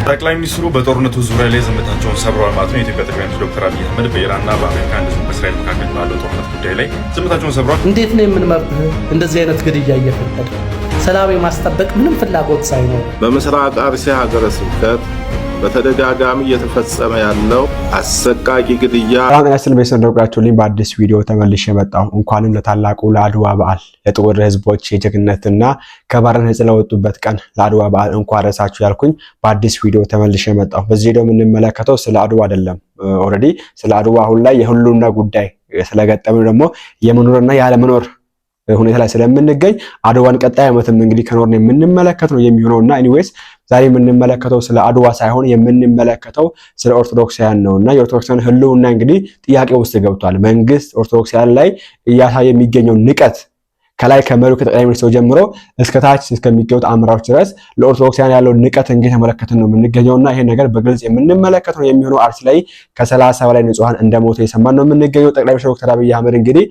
ጠቅላይ ሚኒስትሩ በጦርነቱ ዙሪያ ላይ ዝምታቸውን ሰብረዋል ማለት ነው። የኢትዮጵያ ጠቅላይ ሚኒስትር ዶክተር አብይ አህመድ በኢራንና በአሜሪካ እንደዚሁም በእስራኤል መካከል ባለው ጦርነት ጉዳይ ላይ ዝምታቸውን ሰብረዋል። እንዴት ነው የምንመርጥህ? እንደዚህ አይነት ግድያ እየፈቀደ ሰላም የማስጠበቅ ምንም ፍላጎት ሳይኖር በምስራቅ አርሲ ሀገረ ስብከት በተደጋጋሚ እየተፈጸመ ያለው አሰቃቂ ግድያ አሁን ቤተሰቦቻችን በአዲስ ቪዲዮ ተመልሼ መጣሁ። እንኳንም ለታላቁ ለአድዋ በዓል ለጥቁር ህዝቦች የጀግንነትና ከባርነት ነፃ ለወጡበት ቀን ለአድዋ በዓል እንኳን አደረሳችሁ ያልኩኝ በአዲስ ቪዲዮ ተመልሼ መጣሁ። በዚህ ቪዲዮ የምንመለከተው ስለ አድዋ አይደለም። ኦሬዲ ስለ አድዋ አሁን ላይ የሁሉና ጉዳይ ስለገጠመው ደግሞ የመኖርና ያለ መኖር ሁኔታ ላይ ስለምንገኝ አድዋን ቀጣይ ዓመትም እንግዲህ ከኖርን የምንመለከት ነው የሚሆነውና ኤኒዌይስ ዛሬ የምንመለከተው ስለ አድዋ ሳይሆን የምንመለከተው ስለ ኦርቶዶክሳውያን ነውና የኦርቶዶክሳውያን ህልውና እንግዲህ ጥያቄ ውስጥ ገብቷል። መንግስት ኦርቶዶክሳውያን ላይ እያሳየ የሚገኘው ንቀት ከላይ ከመሪው ከጠቅላይ ሚኒስትሩ ጀምሮ እስከ ታች እስከሚገኙት አመራሮች ድረስ ለኦርቶዶክሳውያን ያለው ንቀት እንግዲህ ተመለከተን ነው የምንገኘውና ይሄ ነገር በግልጽ የምንመለከት ነው የሚሆነው። አርሲ ላይ ከ30 በላይ ንጹሃን እንደሞቱ የሰማን ነው የምንገኘው። ጠቅላይ ሚኒስትር ዶክተር አብይ አህመድ እንግዲህ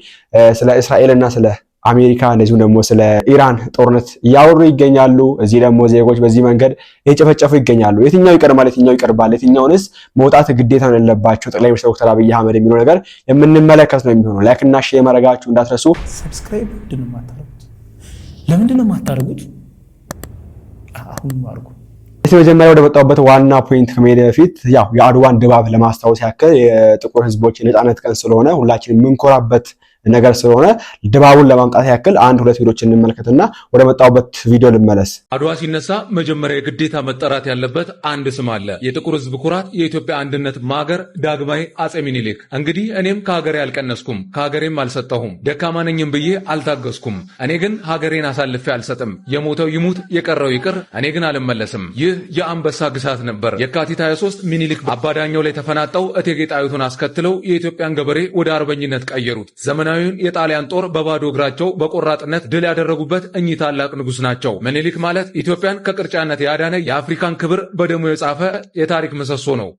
ስለ እስራኤልና ስለ አሜሪካ እንደዚሁም ደግሞ ስለ ኢራን ጦርነት እያወሩ ይገኛሉ። እዚህ ደግሞ ዜጎች በዚህ መንገድ እየጨፈጨፉ ይገኛሉ። የትኛው ይቀርማል? የትኛው ይቀርባል? የትኛውንስ መውጣት ግዴታ ነው ያለባቸው ጠቅላይ ሚኒስትር ዶክተር አብይ አህመድ የሚለው ነገር የምንመለከት ነው የሚሆነው። ላይክ እና ሼር ማድረጋችሁ እንዳትረሱ። ሰብስክራይብ ለምንድን ነው የማታደርጉት? አሁን ማርኩ መጀመሪያ ወደ መጣሁበት ዋና ፖይንት ከመሄድ በፊት ያው የአድዋን ድባብ ለማስታወስ ያክል የጥቁር ህዝቦች የነጻነት ቀን ስለሆነ ሁላችንም የምንኮራበት ነገር ስለሆነ ድባቡን ለማምጣት ያክል አንድ ሁለት ቪዲዮችን እንመልከትና ወደ መጣሁበት ቪዲዮ ልመለስ። አድዋ ሲነሳ መጀመሪያ የግዴታ መጠራት ያለበት አንድ ስም አለ። የጥቁር ህዝብ ኩራት፣ የኢትዮጵያ አንድነት ማገር ዳግማዊ አጼ ሚኒሊክ። እንግዲህ እኔም ከሀገሬ አልቀነስኩም፣ ከሀገሬም አልሰጠሁም፣ ደካማ ነኝም ብዬ አልታገስኩም። እኔ ግን ሀገሬን አሳልፌ አልሰጥም። የሞተው ይሙት የቀረው ይቅር፣ እኔ ግን አልመለስም። ይህ የአንበሳ ግሳት ነበር። የካቲት 23 ሚኒሊክ አባዳኛው ላይ ተፈናጠው እቴጌ ጣይቱን አስከትለው የኢትዮጵያን ገበሬ ወደ አርበኝነት ቀየሩት። ዘመናዊውን የጣሊያን ጦር በባዶ እግራቸው በቆራጥነት ድል ያደረጉበት እኚህ ታላቅ ንጉስ ናቸው። ምኒልክ ማለት ኢትዮጵያን ከቅርጫነት ያዳነ የአፍሪካን ክብር በደሙ የጻፈ የታሪክ ምሰሶ ነው።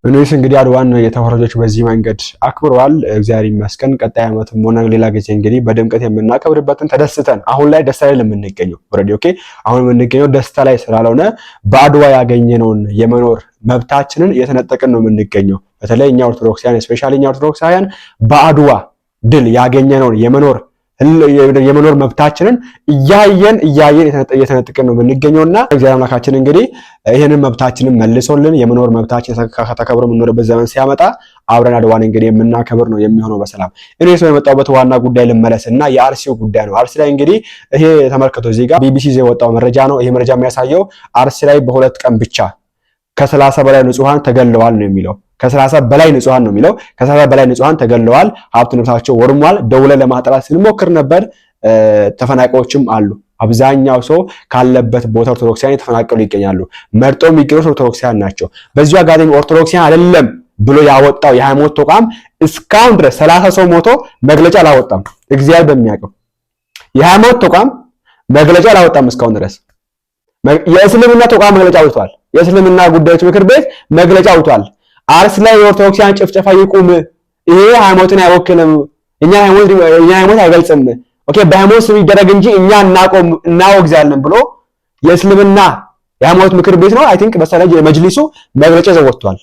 እነሱ እንግዲህ አድዋን የተወረጆች በዚህ መንገድ አክብረዋል። እግዚአብሔር ይመስገን። ቀጣይ ዓመትም ሆነ ሌላ ጊዜ እንግዲህ በድምቀት የምናከብርበትን ተደስተን አሁን ላይ ደስታ ላይ ለምንገኘው ኦሬዲ ኦኬ አሁን የምንገኘው ደስታ ላይ ስላልሆነ በአድዋ ያገኘነውን የመኖር መብታችንን እየተነጠቅን ነው የምንገኘው። በተለይ እኛ ኦርቶዶክሳውያን ስፔሻሊ እኛ ኦርቶዶክሳውያን በአድዋ ድል ያገኘነውን የመኖር መብታችንን እያየን እየተነጠቅን ነው የምንገኘውና እግዚአብሔር አምላካችን እንግዲህ ይሄንን መብታችንን መልሶልን የመኖር መብታችን ተከብሮ የምንኖርበት ዘመን ሲያመጣ አብረን አድዋን እንግዲህ የምናከብር ነው የሚሆነው በሰላም። እኔ ሰው የመጣሁበት ዋና ጉዳይ ልመለስና የአርሲው ጉዳይ ነው። አርሲ ላይ እንግዲህ ይሄ ተመልከቱ፣ እዚህ ጋር ቢቢሲ የወጣው መረጃ ነው። ይሄ መረጃ የሚያሳየው አርሲ ላይ በሁለት ቀን ብቻ ከ30 በላይ ንጹሃን ተገለዋል ነው የሚለው። ከ30 በላይ ንጹሃን ነው የሚለው። ከ30 በላይ ንጹሃን ተገለዋል፣ ሀብት ንብረታቸው ወድሟል። ደውለን ለማጥራት ስንሞክር ነበር። ተፈናቃዮችም አሉ። አብዛኛው ሰው ካለበት ቦታ ኦርቶዶክሳውያን ተፈናቀሉ ይገኛሉ። መርጦ የሚገኙት ኦርቶዶክሳውያን ናቸው። በዚሁ አጋጣሚ ኦርቶዶክሳውያን አይደለም ብሎ ያወጣው የሃይማኖት ተቋም እስካሁን ድረስ 30 ሰው ሞቶ መግለጫ አላወጣም። እግዚአብሔር በሚያውቀው የሃይማኖት ተቋም መግለጫ አላወጣም እስካሁን ድረስ። የእስልምና ተቋም መግለጫ አውጥቷል። የእስልምና ጉዳዮች ምክር ቤት መግለጫ አውጥቷል። አርሲ ላይ የኦርቶዶክሳውያን ጭፍጨፋ ይቁም፣ ይሄ ሃይማኖትን አይወክልም፣ እኛ ሃይማኖት አይገልጽም፣ ኦኬ በሃይማኖት ስም ይደረግ እንጂ እኛ እናወግዛለን ብሎ የእስልምና የሃይማኖት ምክር ቤት ነው አይ ቲንክ በሰለጅ መጅሊሱ መግለጫ ዘወጥቷል።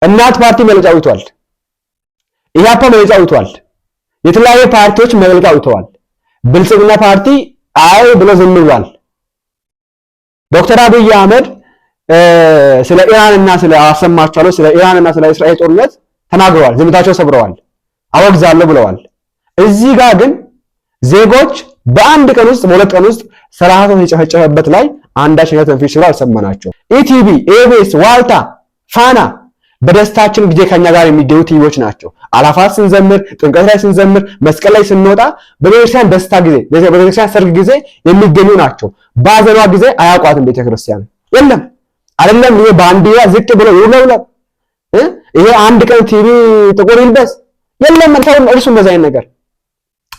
እናት ፓርቲ መግለጫ ወጥቷል። ኢህአፓ መግለጫ ወጥቷል። የተለያዩ ፓርቲዎች መግለጫ ወጥተዋል። ብልጽግና ፓርቲ አይ ብሎ ዝም ብሏል። ዶክተር አብይ አህመድ ስለ ኢራንና ስለ አሰማቻለሁ ስለ ኢራንና ስለ እስራኤል ጦርነት ተናግረዋል። ዝምታቸው ሰብረዋል። አወግዛለሁ ብለዋል። እዚህ ጋር ግን ዜጎች በአንድ ቀን ውስጥ በሁለት ቀን ውስጥ ሰራሃቶ የጨፈጨፈበት ላይ አንዳች ነገር ተንፊሽ ሲሉ አልሰማናቸው። ኢቲቪ፣ ኤቢኤስ፣ ዋልታ፣ ፋና በደስታችን ጊዜ ከኛ ጋር የሚገኙ ቲቪዎች ናቸው። አላፋት ስንዘምር፣ ጥምቀት ላይ ስንዘምር፣ መስቀል ላይ ስንወጣ በቤተክርስቲያን ደስታ ጊዜ በቤተክርስቲያን ሰርግ ጊዜ የሚገኙ ናቸው። ባዘኗ ጊዜ አያውቋትም ቤተክርስቲያን የለም አይደለም። ይሄ ባንዲራ ዝቅ ብሎ ይውለውለ ይሄ አንድ ቀን ቲቪ ጥቁር ይልበስ የለም ማለት እርሱም በዛ አይነት ነገር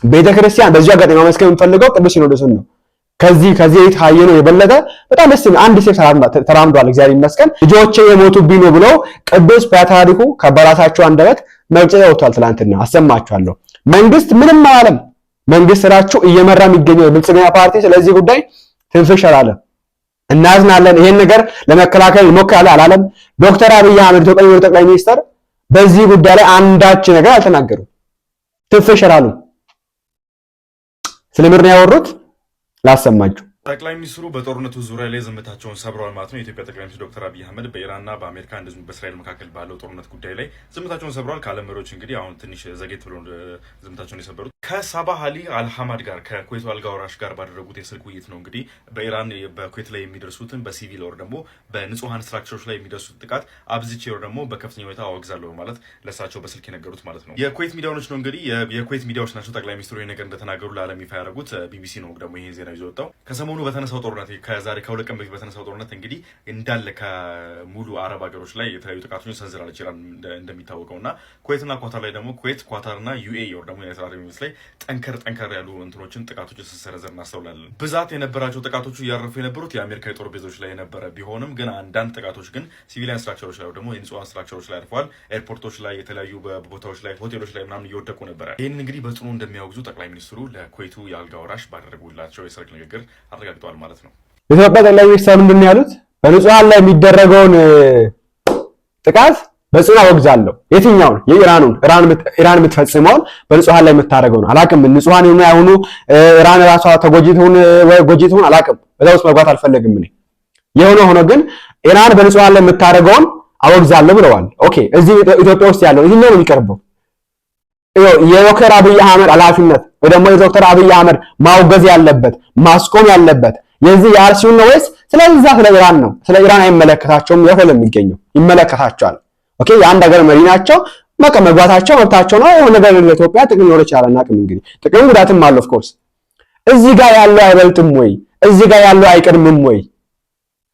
ቤተክርስቲያን በዚህ አጋጣሚ ማመስገን የምፈልገው ቅዱስ ሲኖዶስን ነው። ከዚህ የታየነው የበለጠ በጣም ደስ የሚል አንድ ሴፍ ተራምዷል። እግዚአብሔር ይመስገን። ልጆቼ የሞቱብኝ ነው ብለው ቅዱስ ፓትርያርኩ ከበራሳቸው አንደበት መግለጫ ወጥቷል። ትላንትና አሰማችኋለሁ። መንግስት ምንም አላለም። መንግስት ስራቸው እየመራ የሚገኘው ብልጽግና ፓርቲ ስለዚህ ጉዳይ ትንፍሽ አላለም። እናዝናለን፣ ይሄን ነገር ለመከላከል እንሞክራለን አላለም። ዶክተር አብይ አህመድ ኢትዮጵያዊ ጠቅላይ ሚኒስትር በዚህ ጉዳይ ላይ አንዳች ነገር አልተናገሩም። ትንፍሽ አላሉም። ስለምርና ያወሩት ላሰማችሁ። ጠቅላይ ሚኒስትሩ በጦርነቱ ዙሪያ ላይ ዝምታቸውን ሰብረዋል ማለት ነው። የኢትዮጵያ ጠቅላይ ሚኒስትር ዶክተር አብይ አህመድ በኢራንና በአሜሪካ እንደዚሁም በእስራኤል መካከል ባለው ጦርነት ጉዳይ ላይ ዝምታቸውን ሰብረዋል። ከዓለም መሪዎች እንግዲህ አሁን ትንሽ ዘጌት ብሎ ዝምታቸውን የሰበሩት ከሳባህ አሊ አልሐማድ ጋር ከኩዌቱ አልጋ ወራሽ ጋር ባደረጉት የስልክ ውይይት ነው። እንግዲህ በኢራን በኩዌት ላይ የሚደርሱትን በሲቪል ወር ደግሞ በንጹሃን ስትራክቸሮች ላይ የሚደርሱት ጥቃት አብዝቼ ወር ደግሞ በከፍተኛ ሁኔታ አወግዛለሁ በማለት ለሳቸው በስልክ የነገሩት ማለት ነው። የኩዌት ሚዲያዎች ነው እንግዲህ የኩዌት ሚዲያዎች ናቸው ጠቅላይ ሚኒስትሩ ይሄ ነገር እንደተናገሩ ለዓለም ይፋ ያደረጉት። ቢቢሲ ነው ደግሞ ይሄን ዜና ይዞ ወጣው። ከሰሞኑ በተነሳው ጦርነት ከዛሬ ከሁለት ቀን በፊት በተነሳው ጦርነት እንግዲህ እንዳለ ከሙሉ አረብ ሀገሮች ላይ የተለያዩ ጥቃቶችን ሰንዝራለች ኢራን እንደሚታወቀውና ኩዌትና ኳታር ላይ ደግሞ ኩዌት ኳታርና ዩኤኢ ወር ደግሞ የአረብ ኤሚሬትስ ላይ ጠንከር ያሉ እንትኖችን ጥቃቶች ሲሰነዘር እናስተውላለን። ብዛት የነበራቸው ጥቃቶቹ እያረፉ የነበሩት የአሜሪካ የጦር ቤዞች ላይ የነበረ ቢሆንም ግን አንዳንድ ጥቃቶች ግን ሲቪሊያን ስትራክቸሮች ላይ ደግሞ የንጹሃን ስትራክቸሮች ላይ አርፈዋል። ኤርፖርቶች ላይ የተለያዩ ቦታዎች ላይ ሆቴሎች ላይ ምናምን እየወደቁ ነበረ። ይህን እንግዲህ በጽኑ እንደሚያወግዙ ጠቅላይ ሚኒስትሩ ለኩዌቱ የአልጋ ወራሽ ባደረጉላቸው የስልክ ንግግር አረጋግጠዋል ማለት ነው። የኢትዮጵያ ጠቅላይ ሚኒስትር ምንድን ነው ያሉት? በንጹሃን ላይ የሚደረገውን ጥቃት በጽኑ አወግዛለሁ። የትኛውን? የኢራኑን ኢራን የምትፈጽመውን በንጹሃን ላይ የምታደርገው ነው። አላቅም ንጹሃን የሆኑ አይሆኑ ኢራን ራሷ ተጎጂቱን ወይ ጎጂቱን አላቅም። በዛ ውስጥ መግባት አልፈለግም እኔ። የሆነ ሆኖ ግን ኢራን በንጹሃን ላይ የምታደርገውን አወግዛለሁ ብለዋል። ኦኬ እዚህ ኢትዮጵያ ውስጥ ያለው ይሄኛው ነው የሚቀርበው። የዶክተር አብይ አህመድ ኃላፊነት ወይ ደግሞ የዶክተር አብይ አህመድ ማውገዝ ያለበት ማስቆም ያለበት የዚህ የአርሲውን ነው ወይስ ስለዛ ስለ ኢራን ነው? ስለ ኢራን አይመለከታቸውም። የሆነ የሚገኘው ይመለከታቸዋል። ኦኬ የአንድ ሀገር መሪ ናቸው። በቃ መግባታቸው መብታቸው ነው። የሆነ ነገር ለኢትዮጵያ ጥቅም ሊኖር ይችላል። እናቅም እንግዲህ ጥቅም ጉዳትም አለው። ኦፍ ኮርስ እዚህ ጋር ያለው አይበልጥም ወይ? እዚህ ጋር ያለው አይቀድምም ወይ?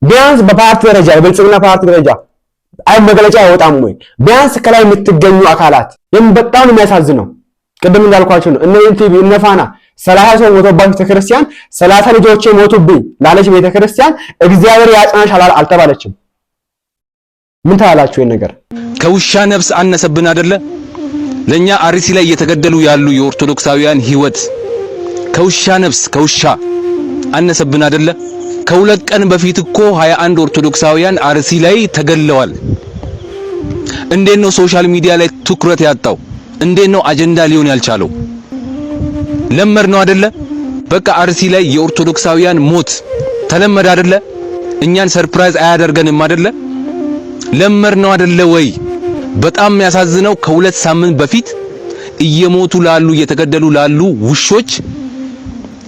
ቢያንስ በፓርቲ ደረጃ የብልጽግና ፓርቲ ደረጃ አይ መግለጫ አይወጣም ወይ? ቢያንስ ከላይ የምትገኙ አካላት በጣም የሚያሳዝነው ቅድም እንዳልኳቸው ነው። እነ ኢንቲቪ እነ ፋና 30 ሰው ሞቶባት ቤተክርስቲያን 30 ልጆቼ ሞቱብኝ ላለች ቤተክርስቲያን እግዚአብሔር ያጽናሽ አልተባለችም። ምን ታላላችሁ? ይሄን ነገር ከውሻ ነፍስ አነሰብን አይደለ? ለኛ አርሲ ላይ እየተገደሉ ያሉ የኦርቶዶክሳውያን ህይወት ከውሻ ነፍስ ከውሻ አነሰብን አይደለ? ከሁለት ቀን በፊት እኮ 21 ኦርቶዶክሳውያን አርሲ ላይ ተገለዋል። እንዴት ነው ሶሻል ሚዲያ ላይ ትኩረት ያጣው? እንዴት ነው አጀንዳ ሊሆን ያልቻለው? ለመር ነው አይደለ? በቃ አርሲ ላይ የኦርቶዶክሳውያን ሞት ተለመደ አይደለ? እኛን ሰርፕራይዝ አያደርገንም አይደለ? ለመር ነው አይደለ ወይ? በጣም የሚያሳዝነው ከሁለት ሳምንት በፊት እየሞቱ ላሉ እየተገደሉ ላሉ ውሾች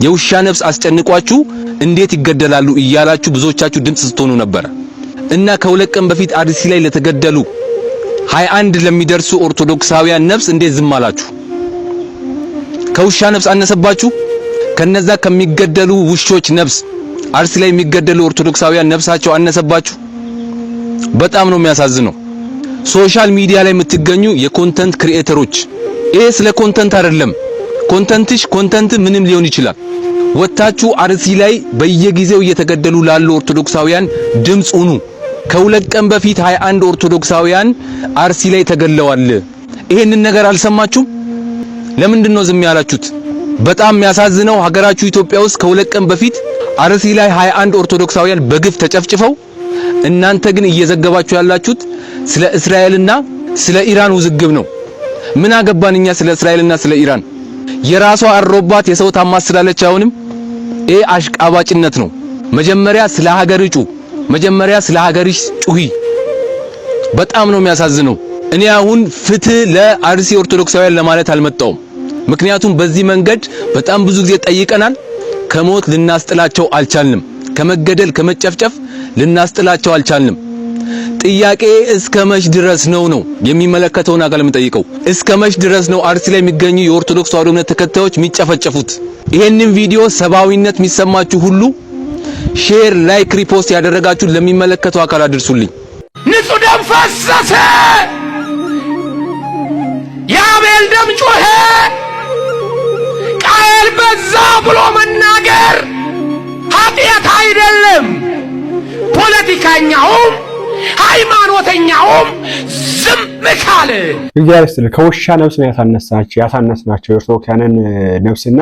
የውሻ ነፍስ አስጨንቋችሁ እንዴት ይገደላሉ እያላችሁ ብዙዎቻችሁ ድምጽ ስትሆኑ ነበር። እና ከሁለት ቀን በፊት አርሲ ላይ ለተገደሉ 21 ለሚደርሱ ኦርቶዶክሳውያን ነፍስ እንዴት ዝም አላችሁ? ከውሻ ነፍስ አነሰባችሁ? ከነዛ ከሚገደሉ ውሾች ነፍስ አርሲ ላይ የሚገደሉ ኦርቶዶክሳውያን ነፍሳቸው አነሰባችሁ? በጣም ነው የሚያሳዝነው። ሶሻል ሚዲያ ላይ የምትገኙ የኮንተንት ክሪኤተሮች ይሄ ስለ ኮንተንት አይደለም። ኮንተንት ምንም ሊሆን ይችላል። ወጣችሁ አርሲ ላይ በየጊዜው እየተገደሉ ላሉ ኦርቶዶክሳውያን ድምጽ ሁኑ። ከሁለት ቀን በፊት 21 ኦርቶዶክሳውያን አርሲ ላይ ተገለዋል። ይሄንን ነገር አልሰማችሁም? ለምንድን ነው ዝም ያላችሁት? በጣም የሚያሳዝነው ሀገራችሁ ኢትዮጵያ ውስጥ ከሁለት ቀን በፊት አርሲ ላይ 21 ኦርቶዶክሳውያን በግፍ ተጨፍጭፈው እናንተ ግን እየዘገባችሁ ያላችሁት ስለ እስራኤልና ስለ ኢራን ውዝግብ ነው። ምን አገባን እኛ ስለ እስራኤልና ስለ ኢራን? የራሷ አሮባት የሰው ታማስላለች። አሁንም ይሄ አሽቃባጭነት ነው። መጀመሪያ ስለ ሀገር ጩ፣ መጀመሪያ ስለ ሀገርሽ ጩሂ። በጣም ነው የሚያሳዝነው። እኔ አሁን ፍትህ ለአርሲ ኦርቶዶክሳውያን ለማለት አልመጣውም። ምክንያቱም በዚህ መንገድ በጣም ብዙ ጊዜ ጠይቀናል። ከሞት ልናስጥላቸው አልቻልንም። ከመገደል ከመጨፍጨፍ ልናስጥላቸው አልቻልንም። ጥያቄ እስከ መች ድረስ ነው የሚመለከተውን አካል የምጠይቀው። እስከ መች ድረስ ነው አርሲ ላይ የሚገኙ የኦርቶዶክስ ተዋሕዶ እምነት ተከታዮች የሚጨፈጨፉት? ይሄንን ቪዲዮ ሰብአዊነት የሚሰማችሁ ሁሉ ሼር፣ ላይክ፣ ሪፖስት ያደረጋችሁ ለሚመለከተው አካል አድርሱልኝ። ንጹህ ደም ፈሰሰ፣ የአቤል ደም ጮኸ። ቃየል በዛ ብሎ መናገር ኃጢአት አይደለም። ፖለቲከኛውም ሃይማኖተኛውም ዝም ካለ እግዚአብሔር ይስጥል። ከውሻ ነፍስ ነው ያሳነስናቸው የኦርቶዶክሳውያንን ነፍስና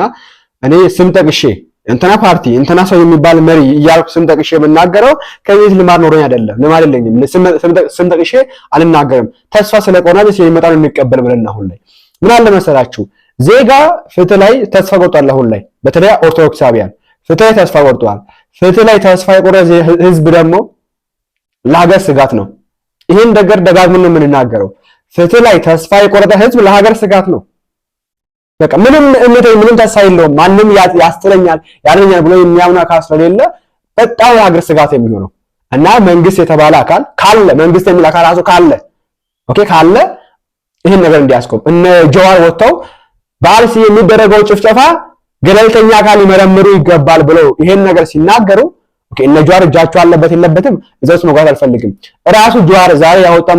እኔ ስም ጠቅሼ እንትና ፓርቲ እንትና ሰው የሚባል መሪ እያልኩ ስም ጠቅሼ የምናገረው ከቤት ልማድ ኖሮኝ አይደለም። ልማድ የለኝም። ስም ጠቅሼ አልናገርም። ተስፋ ስለቆናል ስለሚመጣው እንቀበል ብለን አሁን ላይ ምን አለ መሰላችሁ፣ ዜጋ ፍትህ ላይ ተስፋ ቆርጧል። አሁን ላይ በተለይ ኦርቶዶክሳውያን ፍትህ ላይ ተስፋ ቆርጧል። ፍትህ ላይ ተስፋ የቆረጠ ህዝብ ደግሞ ለሀገር ስጋት ነው። ይህን ነገር ደጋግመን ነው የምንናገረው። ፍትህ ላይ ተስፋ የቆረጠ ህዝብ ለሀገር ስጋት ነው። በቃ ምንም ምንም ተስፋ የለውም። ማንም ያስተለኛል ያለኛል ብሎ የሚያምኑ አካል ስለሌለ በጣም የሀገር ስጋት የሚሆነው እና መንግስት የተባለ አካል ካለ መንግስት የሚል አካል ራሱ ካለ ይህን ነገር እንዲያስቆም እነ ጀዋር ወጥተው በአርሲ የሚደረገው ጭፍጨፋ ገለልተኛ አካል ሊመረምሩ ይገባል ብለው ይሄን ነገር ሲናገሩ እነ ጀዋር እጃቸው አለበት የለበትም እዛስ መጓዝ አልፈልግም። ራሱ ጀዋር ዛሬ ያወጣው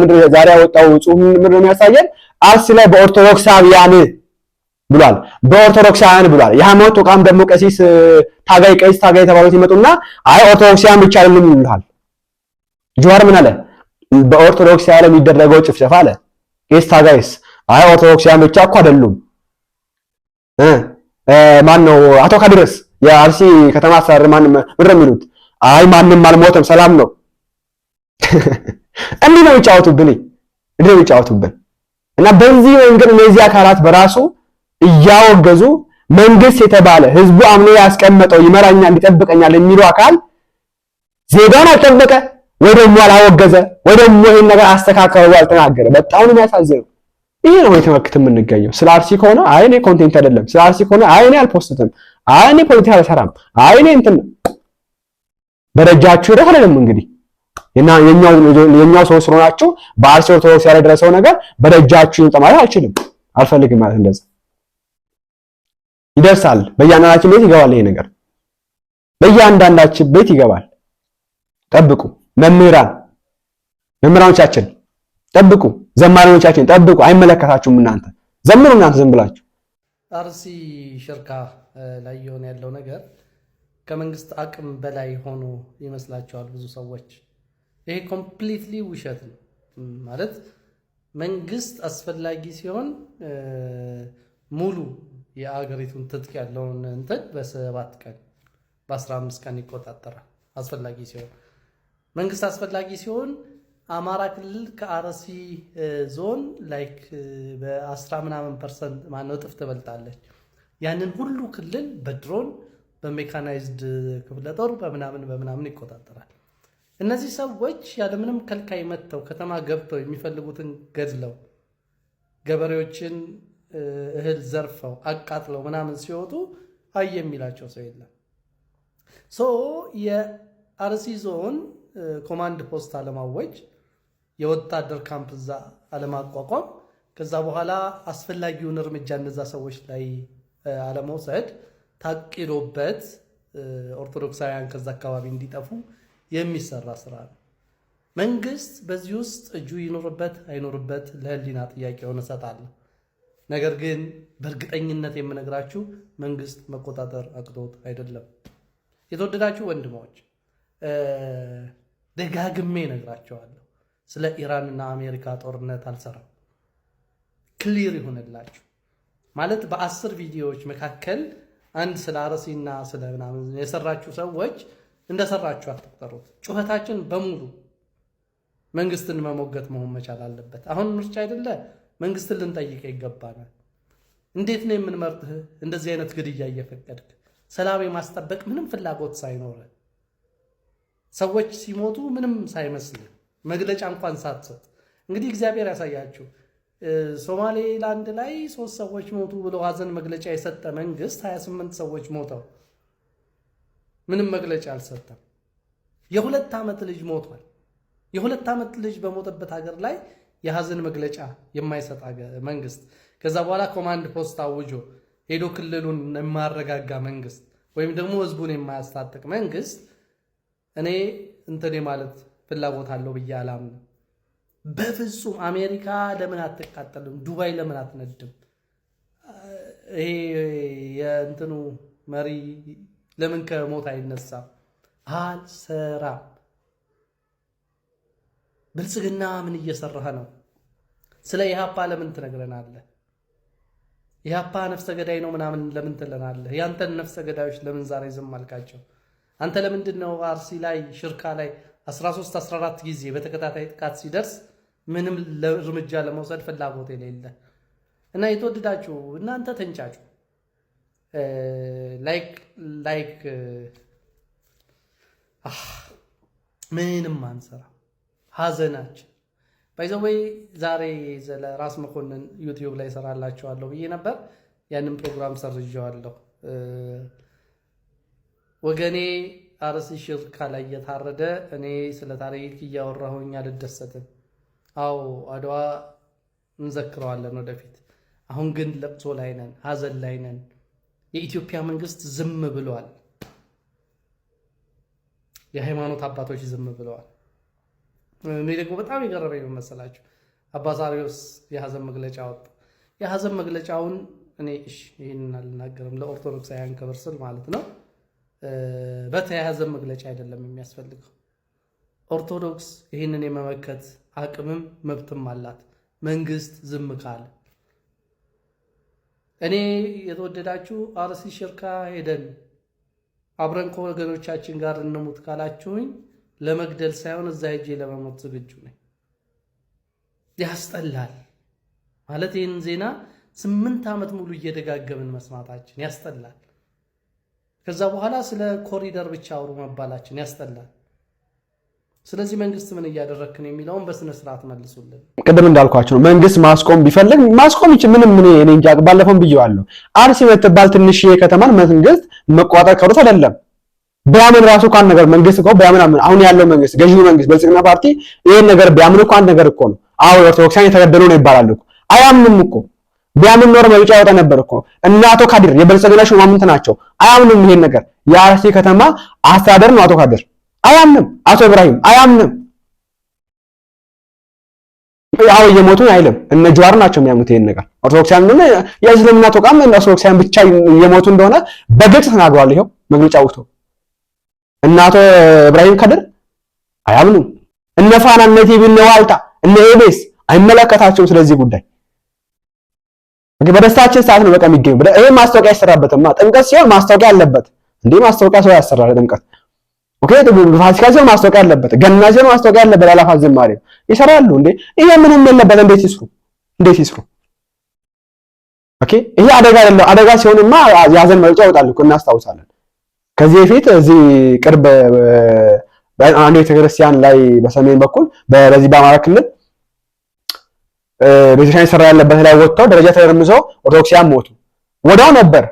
ጽሁፍ ምንድነው የሚያሳየን? አርሲ ላይ በኦርቶዶክሳውያን ብሏል። በኦርቶዶክሳውያን ብሏል። የሃይማኖት ተቋም ደግሞ ቀሲስ ታጋይ የተባሉት ይመጡና አይ ኦርቶዶክሳውያን ብቻ አይደሉም ይሉሃል። ጀዋር ምን አለ? በኦርቶዶክሳውያን የሚደረገው ጭፍጨፋ አለ። ቀሲስ ታጋይስ አይ ኦርቶዶክሳውያን ብቻ እኮ አይደሉም። ማን ነው አቶ ካድረስ የአርሲ ከተማ አስተዳደር ምንድን ነው የሚሉት? አይ ማንም አልሞተም ሰላም ነው። እንዲህ ነው የሚጫወቱብን። እና በዚህ መንገድ እነዚህ አካላት በራሱ እያወገዙ መንግስት የተባለ ህዝቡ አምኖ ያስቀመጠው ይመራኛል ይጠብቀኛል የሚለው አካል ዜጋን አልጠበቀ ወይ ደግሞ አላወገዘ ወይ ደግሞ ይሄን ነገር አስተካከለ አልተናገረ። በጣም ነው የሚያሳዝነው። ይሄ ነው የተመክተ የምንገኘው። ስለ አርሲ ከሆነ አይ እኔ ኮንቴንት አይደለም፣ ስለ አርሲ ከሆነ አይ እኔ አልፖስትም፣ አይ እኔ ፖለቲካ አልሰራም፣ አይ እኔ እንትን በረጃችሁ ይረህ አይደለም። እንግዲህ የኛው ሰው ስለሆናችሁ በአርሲ ኦርቶዶክስ ያለ ደረሰው ነገር በረጃችሁ ይምጣ ማለት አልችልም፣ አልፈልግም ማለት እንደዛ ይደርሳል። በእያንዳንዳችን ቤት ይገባል። ይሄ ነገር በእያንዳንዳችን ቤት ይገባል። ጠብቁ። መምህራኖቻችን ጠብቁ። ዘማሪዎቻችን ጠብቁ። አይመለከታችሁም። እናንተ ዘምሩ። እናንተ ዝም ብላችሁ አርሲ ሽርካ ላይ የሆነ ያለው ነገር ከመንግስት አቅም በላይ ሆኖ ይመስላቸዋል ብዙ ሰዎች። ይሄ ኮምፕሊትሊ ውሸት ነው። ማለት መንግስት አስፈላጊ ሲሆን ሙሉ የአገሪቱን ትጥቅ ያለውን እንትን በ7 ቀን በ15 ቀን ይቆጣጠራል። አስፈላጊ ሲሆን መንግስት አስፈላጊ ሲሆን አማራ ክልል ከአርሲ ዞን ላይክ በ10% ማነው እጥፍ ትበልጣለች። ያንን ሁሉ ክልል በድሮን በሜካናይዝድ ክፍለ ጦር በምናምን ይቆጣጠራል። እነዚህ ሰዎች ያለምንም ከልካይ መጥተው ከተማ ገብተው የሚፈልጉትን ገድለው ገበሬዎችን እህል ዘርፈው አቃጥለው ምናምን ሲወጡ አይ የሚላቸው ሰው የለም። የአርሲ ዞን ኮማንድ ፖስት አለማወጅ፣ የወታደር ካምፕ እዛ አለማቋቋም፣ ከዛ በኋላ አስፈላጊውን እርምጃ እነዛ ሰዎች ላይ አለመውሰድ ታቅዶበት ኦርቶዶክሳውያን ከዛ አካባቢ እንዲጠፉ የሚሰራ ስራ ነው። መንግስት በዚህ ውስጥ እጁ ይኖርበት አይኖርበት ለህሊና ጥያቄ ሆነ እሰጣለሁ። ነገር ግን በእርግጠኝነት የምነግራችሁ መንግስት መቆጣጠር አቅቶት አይደለም። የተወደዳችሁ ወንድሞች ደጋግሜ ነግራቸዋለሁ። ስለ ኢራንና አሜሪካ ጦርነት አልሰራም። ክሊር ይሆንላችሁ። ማለት በ10 ቪዲዮዎች መካከል አንድ ስለ አርሲና ስለ ምናምን የሰራችሁ ሰዎች እንደሰራችሁ አትቆጠሩት። ጩኸታችን በሙሉ መንግስትን መሞገት መሆን መቻል አለበት። አሁን ምርጫ አይደለ? መንግስትን ልንጠይቅ ይገባናል። እንዴት ነው የምንመርጥህ? እንደዚህ አይነት ግድያ እየፈቀድክ ሰላም የማስጠበቅ ምንም ፍላጎት ሳይኖር ሰዎች ሲሞቱ ምንም ሳይመስል መግለጫ እንኳን ሳትሰጥ እንግዲህ እግዚአብሔር ያሳያችሁ። ሶማሌላንድ ላይ 3 ሰዎች ሞቱ ብሎ ሀዘን መግለጫ የሰጠ መንግስት 28 ሰዎች ሞተው ምንም መግለጫ አልሰጠም። የ2 ዓመት ልጅ ሞቷል። የ2 ዓመት ልጅ በሞተበት ሀገር ላይ የሀዘን መግለጫ የማይሰጥ መንግስት፣ ከዛ በኋላ ኮማንድ ፖስት አውጆ ሄዶ ክልሉን የማያረጋጋ መንግስት ወይም ደግሞ ህዝቡን የማያስታጥቅ መንግስት እኔ እንትን ማለት ፍላጎት አለው ብዬ አላምንም። በፍጹም አሜሪካ ለምን አትቃጠልም? ዱባይ ለምን አትነድም? ይሄ የእንትኑ መሪ ለምን ከሞት አይነሳም? አልሰራም። ብልጽግና ምን እየሰራህ ነው? ስለ ኢህአፓ ለምን ትነግረናለህ? ኢህአፓ ነፍሰ ገዳይ ነው ምናምን ለምን ትለናለህ? ያንተን ነፍሰ ገዳዮች ለምን ዛሬ ዝም አልካቸው? አንተ ለምንድን ነው አርሲ ላይ ሽርካ ላይ 13 14 ጊዜ በተከታታይ ጥቃት ሲደርስ ምንም እርምጃ ለመውሰድ ፍላጎት የሌለ? እና የተወደዳችሁ እናንተ ተንጫጩ። ላይክ ምንም አንሰራ ሀዘናችን ባይዘወይ ዛሬ ራስ መኮንን ዩቲዩብ ላይ ሰራላችኋለሁ ብዬ ነበር። ያንን ፕሮግራም ሰርጀዋለሁ። ወገኔ አርሲ ሽርካ ላይ የታረደ እኔ ስለ ታሪክ እያወራሁኝ አልደሰትም። አዎ አድዋ እንዘክረዋለን ወደፊት። አሁን ግን ለቅሶ ላይ ነን፣ ሀዘን ላይ ነን። የኢትዮጵያ መንግስት ዝም ብሏል። የሃይማኖት አባቶች ዝም ብለዋል። እኔ ደግሞ በጣም የገረመኝ መሰላችሁ አባ ሳሪዮስ የሀዘን መግለጫ ወጣ። የሀዘን መግለጫውን እኔ ይህንን አልናገርም ለኦርቶዶክሳውያን ክብር ስል ማለት ነው። በተያያዘ መግለጫ አይደለም የሚያስፈልገው። ኦርቶዶክስ ይህንን የመመከት አቅምም መብትም አላት። መንግስት ዝም ካለ እኔ የተወደዳችሁ አርሲ ሽርካ ሄደን አብረን ከወገኖቻችን ጋር እንሙት ካላችሁኝ ለመግደል ሳይሆን እዛ ሄጄ ለመሞት ዝግጁ ነኝ። ያስጠላል ማለት ይህን ዜና 8 ዓመት ሙሉ እየደጋገምን መስማታችን ያስጠላል። ከዛ በኋላ ስለ ኮሪደር ብቻ አውሩ መባላችን ያስጠላል። ስለዚህ መንግስት ምን እያደረክን የሚለውን በስነ ስርዓት መልሱልን። ቅድም እንዳልኳችሁ ነው። መንግስት ማስቆም ቢፈልግ ማስቆም ይችላል። ምንም እኔ እንጃ። ባለፈው ብዬዋለሁ። አርሲ የምትባል ትንሽዬ ከተማን መንግስት መቋጠር ከሩት አይደለም ቢያምን ራሱ ካን ነገር መንግስት እኮ ቢያምን አሁን ያለው መንግስት ገዢው መንግስት ብልጽግና ፓርቲ ይሄን ነገር ቢያምን እኮ አንድ ነገር እኮ ነው። አዎ ኦርቶዶክሳን የተገደሉ ነው ይባላል እኮ። አያምንም እኮ። ቢያምን ኖር መውጫ ያወጣ ነበር እኮ። እና አቶ ካድር የብልጽግና ሹማምንት ናቸው። አያምንም ይሄን ነገር። የአርሲ ከተማ አስተዳደር ነው አቶ ካድር አያምንም። አቶ ኢብራሂም አያምንም። ያው እየሞቱ አይልም። እነ ጀዋር ናቸው የሚያምኑት ይሄን ነገር። ኦርቶዶክሳን ምን የእስልምና ተቋም እና ኦርቶዶክሳን ብቻ እየሞቱ እንደሆነ በግልጽ ተናግሯል። ይሄው መግለጫ ወጥቶ እና አቶ ኢብራሂም ካድር አያምኑም። እነ ፋና እነ ቲቪ እነ ዋልታ እነ ኤቤስ አይመለከታቸውም ስለዚህ ጉዳይ። በደስታችን ሰዓት ነው በቃ የሚገኙ። ይሄ ማስታወቂያ ይሰራበትማ። ጥምቀት ሲሆን ማስታወቂያ አለበት እንዴ? ማስታወቂያ ሰው ያሰራል። ጥምቀት ኦኬ፣ ፋሲካ ሲሆን ማስታወቂያ አለበት። ገና ሲሆን ማስታወቂያ አለበት። አላፋት ዝማሬ ይሰራሉ እንዴ? ይሄ ምንም የለበት። እንዴት ይስሩ? እንዴት ይስሩ? ኦኬ፣ ይሄ አደጋ አይደለም። አደጋ ሲሆንማ ያዘን መግለጫ ይወጣል እኮ እናስታውሳለን። ከዚህ በፊት እዚህ ቅርብ አንድ ቤተክርስቲያን ላይ በሰሜን በኩል በዚህ በአማራ ክልል ቤተክርስቲያን ሰራ ያለበት ላይ ወጥተው ደረጃ ተደርምሰው ኦርቶዶክሳውያን ሞቱ። ወዳው ነበር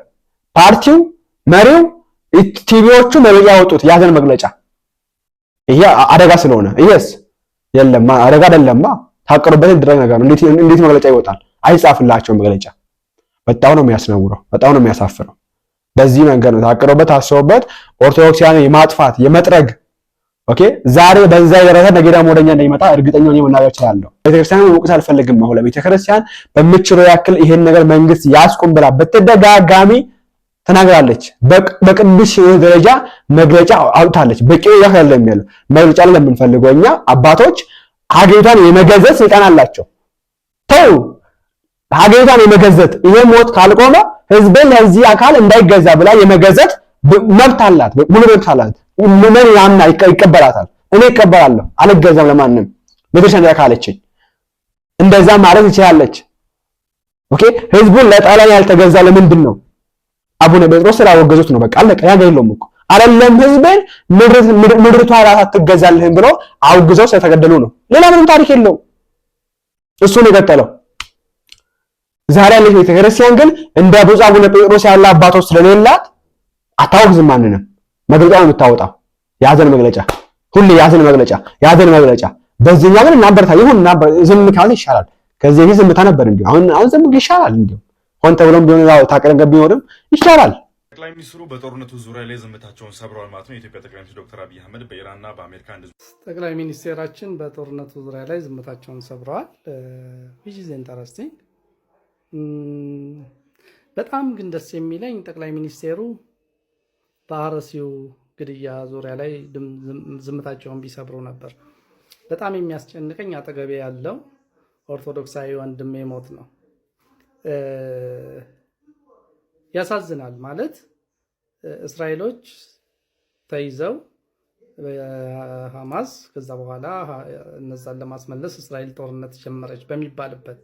ፓርቲው መሪው ቲቪዎቹ መግለጫ ያወጡት ያዘን መግለጫ። ይሄ አደጋ ስለሆነ ይሄስ የለም አደጋ አይደለማ ታቀሩበት ድረግ ነገር ነው። እንዴት መግለጫ ይወጣል? አይጻፍላቸው መግለጫ። በጣም ነው የሚያስነውረው፣ በጣም ነው የሚያሳፍረው። በዚህ መንገድ ነው ታቀሩበት አስበውበት ኦርቶዶክሳውያን የማጥፋት የመጥረግ ኦኬ። ዛሬ በዛ የደረሰ ነገ ደግሞ ወደኛ እንደሚመጣ እርግጠኛ ነኝ መናገር እችላለሁ። ቤተክርስቲያን ወቅስ አልፈልግም። አሁን ለቤተክርስቲያን በምችለው ያክል ይሄን ነገር መንግስት ያስቆም ብላ በተደጋጋሚ ተናግራለች። በቅዱስ ደረጃ መግለጫ አውጥታለች። በቂ ያህለም ያለው መግለጫ ላይ ለምንፈልገው እኛ አባቶች ሀገሪቷን የመገዘት ስልጣን አላቸው። ተው ሀገሪቷን የመገዘት ይሄ ሞት ካልቆመ ህዝብን ለዚህ አካል እንዳይገዛ ብላ የመገዘት መብት አላት፣ ሙሉ መብት አላት። ምን ያምና ይቀበላታል። እኔ እቀበላለሁ አልገዛም ለማንም ቤተክርስቲያን ካለችኝ እንደዛ ማለት ይችላለች። ኦኬ ህዝቡን ለጣሊያን ያልተገዛ ለምንድን ነው? አቡነ ጴጥሮስ ስላወገዙት ነው። በቃ አለቀ። ያገኘው እኮ አይደለም ህዝብን ምድርቷ ራስ አትገዛልህም ብሎ አውግዘው ስለተገደሉ ነው። ሌላ ምንም ታሪክ የለውም። እሱ ነው የቀጠለው። ዛሬ ያለች ቤተክርስቲያን ግን እንደ ብፁዕ አቡነ ጴጥሮስ ያለ አባቶች ስለሌላት አታወግዝም። ማንንም መግለጫ ነው የምታወጣው። የሀዘን መግለጫ፣ ሁሌ የሀዘን መግለጫ። በዚህኛው ግን እናበረታ ይሁን ዝም ካለ ይሻላል። ከዚህ ይህ ዝምታ ነበር እንዴ? አሁን ዝም ይሻላል እንዴ? ሆን ተብሎም ቢሆን ያው ታቀረንገ ቢሆንም ይሻላል። ጠቅላይ ሚኒስትሩ በጦርነቱ ዙሪያ ላይ ዝምታቸውን ሰብረዋል ማለት ነው። የኢትዮጵያ ጠቅላይ ሚኒስትር ዶክተር አብይ አህመድ በኢራንና በአሜሪካ ጠቅላይ ሚኒስቴራችን በጦርነቱ ዙሪያ ላይ ዝምታቸውን ሰብረዋል። which is interesting። በጣም ግን ደስ የሚለኝ ጠቅላይ ሚኒስቴሩ በአርሲው ግድያ ዙሪያ ላይ ዝምታቸውን ቢሰብሩ ነበር። በጣም የሚያስጨንቀኝ አጠገቤ ያለው ኦርቶዶክሳዊ ወንድሜ ሞት ነው። ያሳዝናል። ማለት እስራኤሎች ተይዘው ሐማስ ከዛ በኋላ እነዛን ለማስመለስ እስራኤል ጦርነት ጀመረች በሚባልበት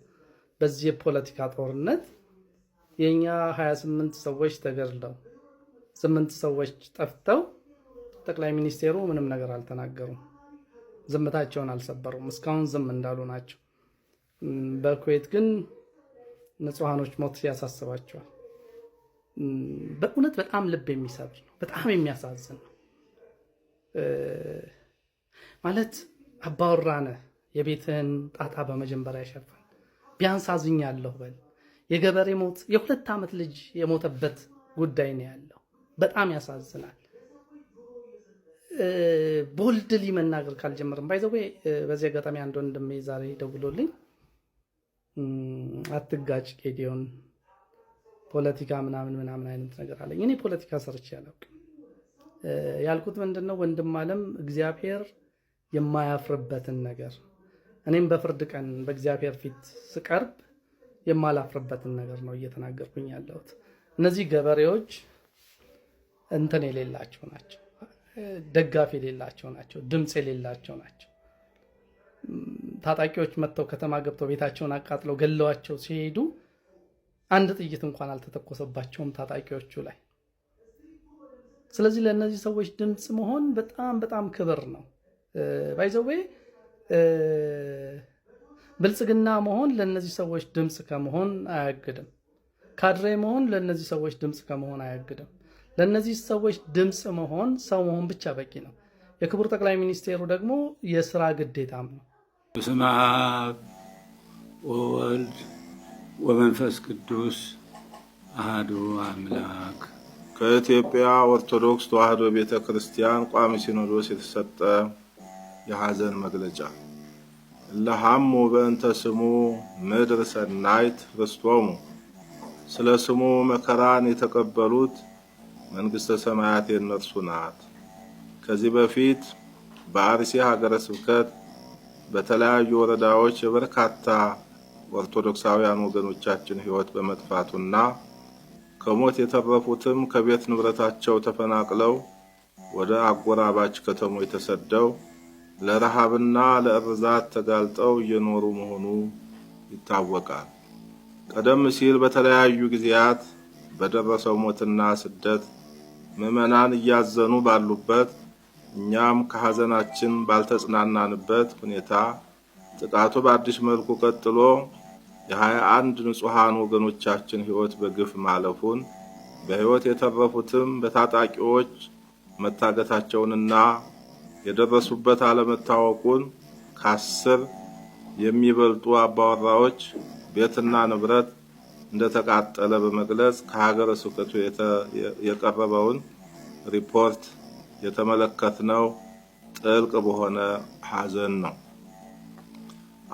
በዚህ የፖለቲካ ጦርነት የኛ 28 ሰዎች ተገድለው 8 ሰዎች ጠፍተው ጠቅላይ ሚኒስቴሩ ምንም ነገር አልተናገሩም። ዝምታቸውን አልሰበሩም። እስካሁን ዝም እንዳሉ ናቸው። በኩዌት ግን ንጹሃኖች ሞት ያሳስባቸዋል። በእውነት በጣም ልብ የሚሰብር ነው። በጣም የሚያሳዝን ነው። ማለት አባወራነ የቤትህን ጣጣ በመጀመሪያ ያሸፋል። ቢያንስ አዝኛለሁ በል። የገበሬ ሞት የ2 ዓመት ልጅ የሞተበት ጉዳይ ነው ያለው። በጣም ያሳዝናል። ቦልድሊ መናገር ካልጀመርም ባይዘው በዚህ አጋጣሚ አንድ ወንድሜ ዛሬ ደውሎልኝ አትጋጭ ጌዲዮን ፖለቲካ ምናምን አይነት ነገር አለኝ። እኔ ፖለቲካ ሰርቼ አላውቅም። ያልኩት ምንድነው ወንድም ዓለም እግዚአብሔር የማያፍርበትን ነገር እኔም በፍርድ ቀን በእግዚአብሔር ፊት ስቀርብ የማላፍርበትን ነገር ነው እየተናገርኩኝ ያለሁት። እነዚህ ገበሬዎች እንትን የሌላቸው ናቸው፣ ደጋፊ የሌላቸው ናቸው፣ ድምጽ የሌላቸው ናቸው። ታጣቂዎች መጥተው ከተማ ገብተው ቤታቸውን አቃጥለው ገለዋቸው ሲሄዱ አንድ ጥይት እንኳን አልተተኮሰባቸውም ታጣቂዎቹ ላይ። ስለዚህ ለእነዚህ ሰዎች ድምጽ መሆን በጣም በጣም ክብር ነው። ባይዘዌ ብልጽግና መሆን ለእነዚህ ሰዎች ድምጽ ከመሆን አያግድም። ካድሬ መሆን ለእነዚህ ሰዎች ድምጽ ከመሆን አያግድም። ለእነዚህ ሰዎች ድምጽ መሆን ሰው መሆን ብቻ በቂ ነው። የክቡር ጠቅላይ ሚኒስቴሩ ደግሞ የሥራ ግዴታም ነው። በስመ አብ ወወልድ ወመንፈስ ቅዱስ አሐዱ አምላክ። ከኢትዮጵያ ኦርቶዶክስ ተዋሕዶ ቤተ ክርስቲያን ቋሚ ሲኖዶስ የተሰጠ የሐዘን መግለጫ። ለሐሙ በእንተ ስሙ ምድር ሰናይት ርስቶሙ። ስለ ስሙ መከራን የተቀበሉት መንግሥተ ሰማያት የነርሱ ናት። ከዚህ በፊት በአርሲ ሀገረ ስብከት በተለያዩ ወረዳዎች የበርካታ ኦርቶዶክሳውያን ወገኖቻችን ሕይወት በመጥፋቱና ከሞት የተረፉትም ከቤት ንብረታቸው ተፈናቅለው ወደ አጎራባች ከተሞች ተሰደው ለረሃብና ለእርዛት ተጋልጠው እየኖሩ መሆኑ ይታወቃል። ቀደም ሲል በተለያዩ ጊዜያት በደረሰው ሞትና ስደት ምዕመናን እያዘኑ ባሉበት እኛም ከሐዘናችን ባልተጽናናንበት ሁኔታ ጥቃቱ በአዲስ መልኩ ቀጥሎ የ21 ንጹሃን ወገኖቻችን ሕይወት በግፍ ማለፉን በሕይወት የተረፉትም በታጣቂዎች መታገታቸውንና የደረሱበት አለመታወቁን ከ10 የሚበልጡ አባወራዎች ቤትና ንብረት እንደተቃጠለ በመግለጽ ከሀገረ ስብከቱ የቀረበውን ሪፖርት የተመለከትነው ጥልቅ በሆነ ሐዘን ነው።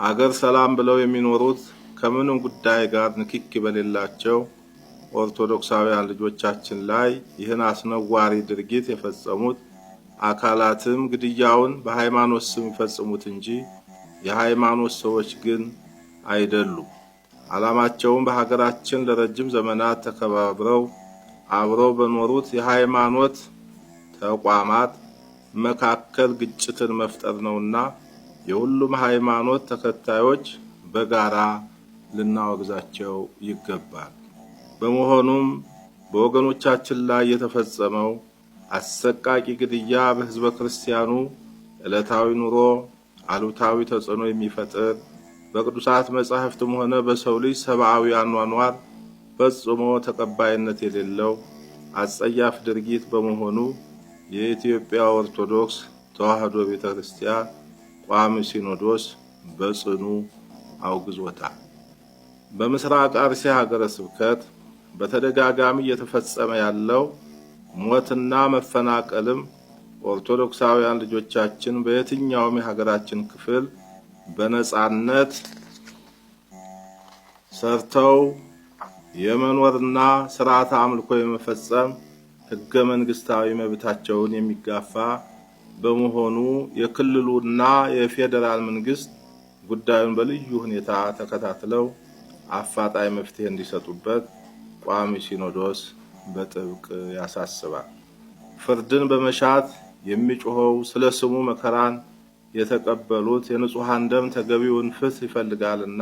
አገር ሰላም ብለው የሚኖሩት ከምንም ጉዳይ ጋር ንክኪ በሌላቸው ኦርቶዶክሳውያን ልጆቻችን ላይ ይህን አስነዋሪ ድርጊት የፈጸሙት አካላትም ግድያውን በሃይማኖት ስም ይፈጽሙት እንጂ የሃይማኖት ሰዎች ግን አይደሉም። ዓላማቸውን በሀገራችን ለረጅም ዘመናት ተከባብረው አብረው በኖሩት የሃይማኖት ተቋማት መካከል ግጭትን መፍጠር ነውና የሁሉም ሃይማኖት ተከታዮች በጋራ ልናወግዛቸው ይገባል። በመሆኑም በወገኖቻችን ላይ የተፈጸመው አሰቃቂ ግድያ በሕዝበ ክርስቲያኑ ዕለታዊ ኑሮ አሉታዊ ተጽዕኖ የሚፈጥር በቅዱሳት መጻሕፍትም ሆነ በሰው ልጅ ሰብአዊ አኗኗር ፈጽሞ ተቀባይነት የሌለው አጸያፍ ድርጊት በመሆኑ የኢትዮጵያ ኦርቶዶክስ ተዋሕዶ ቤተክርስቲያን ቋሚ ሲኖዶስ በጽኑ አውግዞታል። በምስራቅ አርሲ ሀገረ ስብከት በተደጋጋሚ እየተፈጸመ ያለው ሞትና መፈናቀልም ኦርቶዶክሳውያን ልጆቻችን በየትኛውም የሀገራችን ክፍል በነጻነት ሰርተው የመኖርና ስርዓተ አምልኮ የመፈጸም ሕገ መንግስታዊ መብታቸውን የሚጋፋ በመሆኑ የክልሉና የፌደራል መንግስት ጉዳዩን በልዩ ሁኔታ ተከታትለው አፋጣኝ መፍትሄ እንዲሰጡበት ቋሚ ሲኖዶስ በጥብቅ ያሳስባል። ፍርድን በመሻት የሚጮኸው ስለ ስሙ መከራን የተቀበሉት የንጹሃን ደም ተገቢውን ፍትህ ይፈልጋልና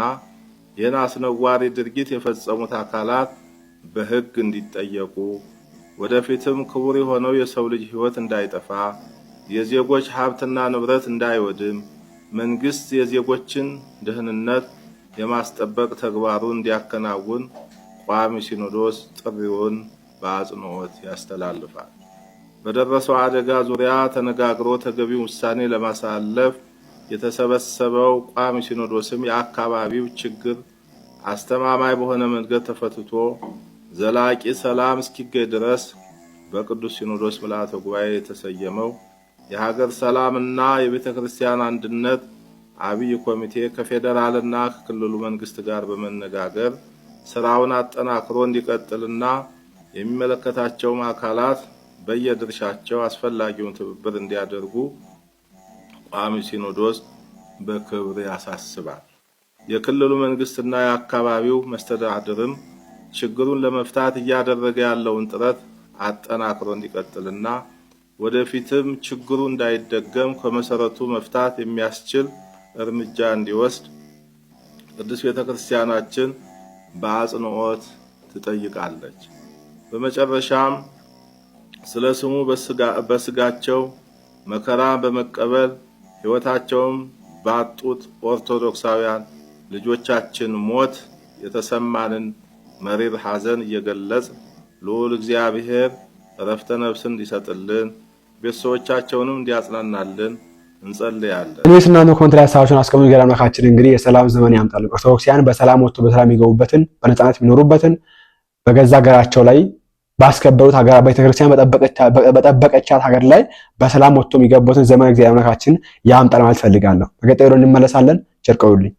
ይህን አስነዋሪ ድርጊት የፈጸሙት አካላት በሕግ እንዲጠየቁ ወደፊትም ክቡር የሆነው የሰው ልጅ ሕይወት እንዳይጠፋ የዜጎች ሀብትና ንብረት እንዳይወድም መንግስት የዜጎችን ደህንነት የማስጠበቅ ተግባሩን እንዲያከናውን ቋሚ ሲኖዶስ ጥሪውን በአጽንኦት ያስተላልፋል። በደረሰው አደጋ ዙሪያ ተነጋግሮ ተገቢው ውሳኔ ለማሳለፍ የተሰበሰበው ቋሚ ሲኖዶስም የአካባቢው ችግር አስተማማኝ በሆነ መንገድ ተፈትቶ ዘላቂ ሰላም እስኪገኝ ድረስ በቅዱስ ሲኖዶስ ምልዓተ ጉባኤ የተሰየመው የሀገር ሰላምና የቤተክርስቲያን አንድነት አብይ ኮሚቴ ከፌደራልና ከክልሉ መንግስት ጋር በመነጋገር ስራውን አጠናክሮ እንዲቀጥልና የሚመለከታቸው አካላት በየድርሻቸው አስፈላጊውን ትብብር እንዲያደርጉ ቋሚ ሲኖዶስ በክብር ያሳስባል። የክልሉ መንግስትና የአካባቢው መስተዳድርም ችግሩን ለመፍታት እያደረገ ያለውን ጥረት አጠናክሮ እንዲቀጥልና ወደፊትም ችግሩ እንዳይደገም ከመሰረቱ መፍታት የሚያስችል እርምጃ እንዲወስድ ቅዱስ ቤተክርስቲያናችን በአጽንኦት ትጠይቃለች። በመጨረሻም ስለ ስሙ በስጋቸው መከራ በመቀበል ሕይወታቸውን ባጡት ኦርቶዶክሳውያን ልጆቻችን ሞት የተሰማንን መሪር ሐዘን እየገለጽ ልዑል እግዚአብሔር ዕረፍተ ነፍስን እንዲሰጥልን ቤተሰቦቻቸውንም እንዲያጽናናልን እንጸልያለን። እኔስና ነው ኮንትራት ሀሳባችሁን አስቀምጡ። ገና አምላካችን እንግዲህ የሰላም ዘመን ያምጣል። ኦርቶዶክሳውያን በሰላም ወጥቶ በሰላም የሚገቡበትን በነጻነት የሚኖሩበትን በገዛ ሀገራቸው ላይ ባስከበሩት ሀገር ቤተክርስቲያን በጠበቀቻት ሀገር ላይ በሰላም ወጥቶ የሚገቡበትን ዘመን እግዚአብሔር አምላካችን ያምጣል ማለት ፈልጋለሁ። በቀጣዩ እንመለሳለን። ቸር ቆዩልኝ።